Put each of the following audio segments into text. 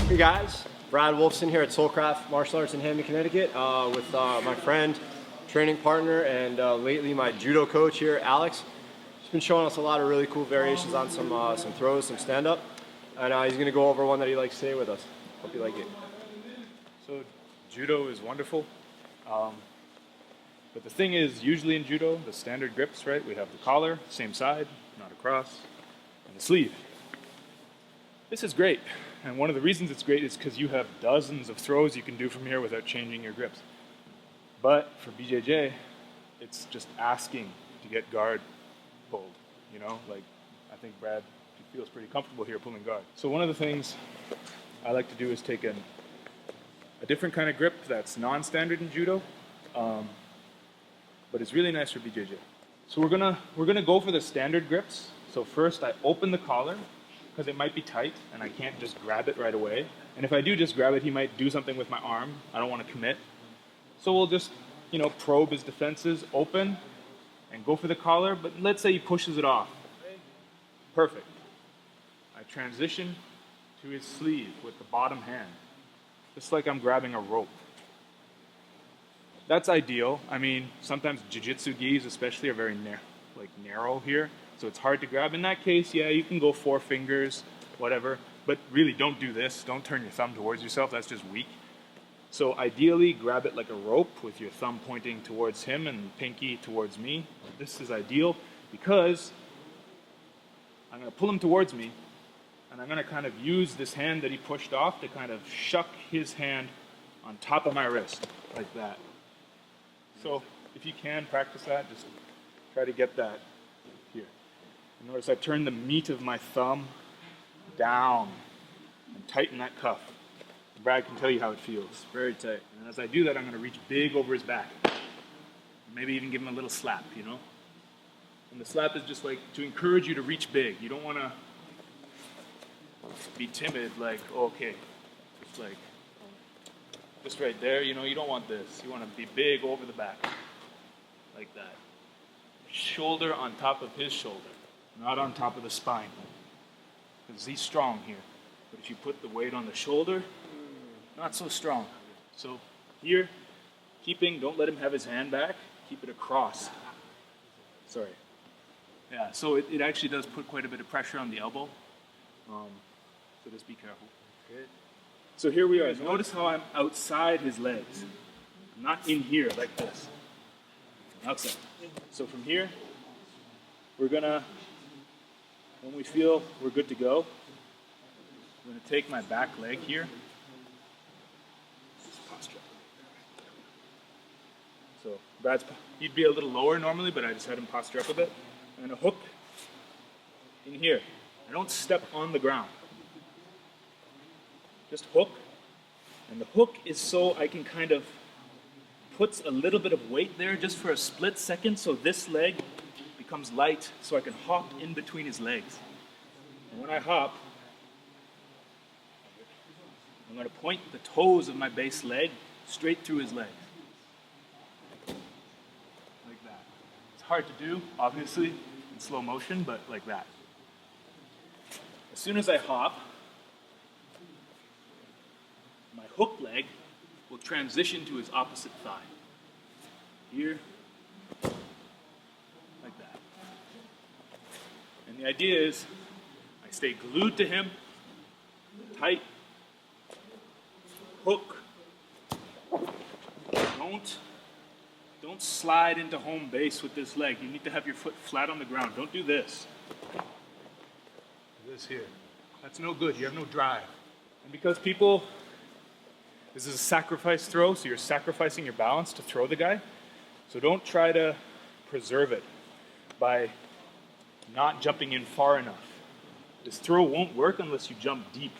Hey guys, Brad Wolfson here at Soulcraft Martial Arts in Hamden, Connecticut with my friend, training partner, and lately my judo coach here, Alex. He's been showing us a lot of really cool variations on some throws, some stand-up, and he's going to go over one that he likes today with us. Hope you like it. So judo is wonderful, but the thing is, usually in judo, the standard grips, right? We have the collar, same side, not across, and the sleeve. This is great, and one of the reasons it's great is because you have dozens of throws you can do from here without changing your grips. But for BJJ, it's just asking to get guard pulled, you know? Like, I think Brad feels pretty comfortable here pulling guard. So one of the things I like to do is take a different kind of grip that's non-standard in judo, but it's really nice for BJJ. So we're gonna go for the standard grips. So first I open the collar, because it might be tight and I can't just grab it right away. And if I do just grab it, he might do something with my arm. I don't want to commit. So we'll just, probe his defenses, open, and go for the collar, but let's say he pushes it off. Perfect. I transition to his sleeve with the bottom hand, just like I'm grabbing a rope. That's ideal. I mean, sometimes jiu-jitsu gis especially are very narrow here, so it's hard to grab. In that case, yeah, you can go 4 fingers, whatever, but really don't do this. Don't turn your thumb towards yourself, that's just weak. So ideally, grab it like a rope with your thumb pointing towards him and pinky towards me. This is ideal because I'm gonna pull him towards me, and I'm gonna kind of use this hand that he pushed off to kind of shuck his hand on top of my wrist, like that. So if you can practice that, just try to get that here. And notice I turn the meat of my thumb down and tighten that cuff. Brad can tell you how it feels. Very tight. And as I do that, I'm going to reach big over his back. Maybe even give him a little slap, And the slap is just like to encourage you to reach big. You don't want to be timid, like, okay, just right there, you don't want this. You want to be big over the back, like that. Shoulder on top of his shoulder, not on top of the spine, because he's strong here. But if you put the weight on the shoulder, not so strong. So here, don't let him have his hand back, keep it across. Sorry. Yeah, so it actually does put quite a bit of pressure on the elbow, so just be careful. Good. So here we are. Notice how I'm outside his legs. I'm not in here like this. I'm outside. So from here, we're gonna, when we feel we're good to go, I'm gonna take my back leg here. Posture. So he'd be a little lower normally, but I just had him posture up a bit. I'm gonna hook in here. I don't step on the ground. Just hook, and the hook is so I can kind of put a little bit of weight there just for a split second, so this leg becomes light, so I can hop in between his legs. And when I hop, I'm going to point the toes of my base leg straight through his legs. Like that. It's hard to do, obviously, in slow motion, but like that. As soon as I hop, my hook leg will transition to his opposite thigh. Here, like that. And the idea is, I stay glued to him, tight, hook. Don't slide into home base with this leg. You need to have your foot flat on the ground. Don't do this. This here. That's no good. You have no drive. And because this is a sacrifice throw, so you're sacrificing your balance to throw the guy. So don't try to preserve it by not jumping in far enough. This throw won't work unless you jump deep.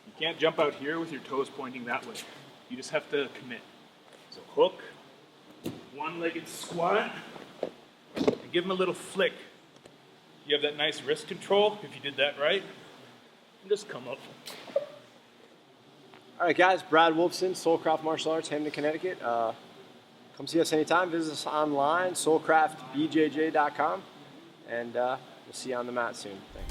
You can't jump out here with your toes pointing that way. You just have to commit. So hook, one-legged squat, and give him a little flick. You have that nice wrist control, if you did that right, and just come up. All right, guys, Brad Wolfson, Soulcraft Martial Arts, Hamden, Connecticut. Come see us anytime. Visit us online, soulcraftbjj.com, and we'll see you on the mat soon. Thanks.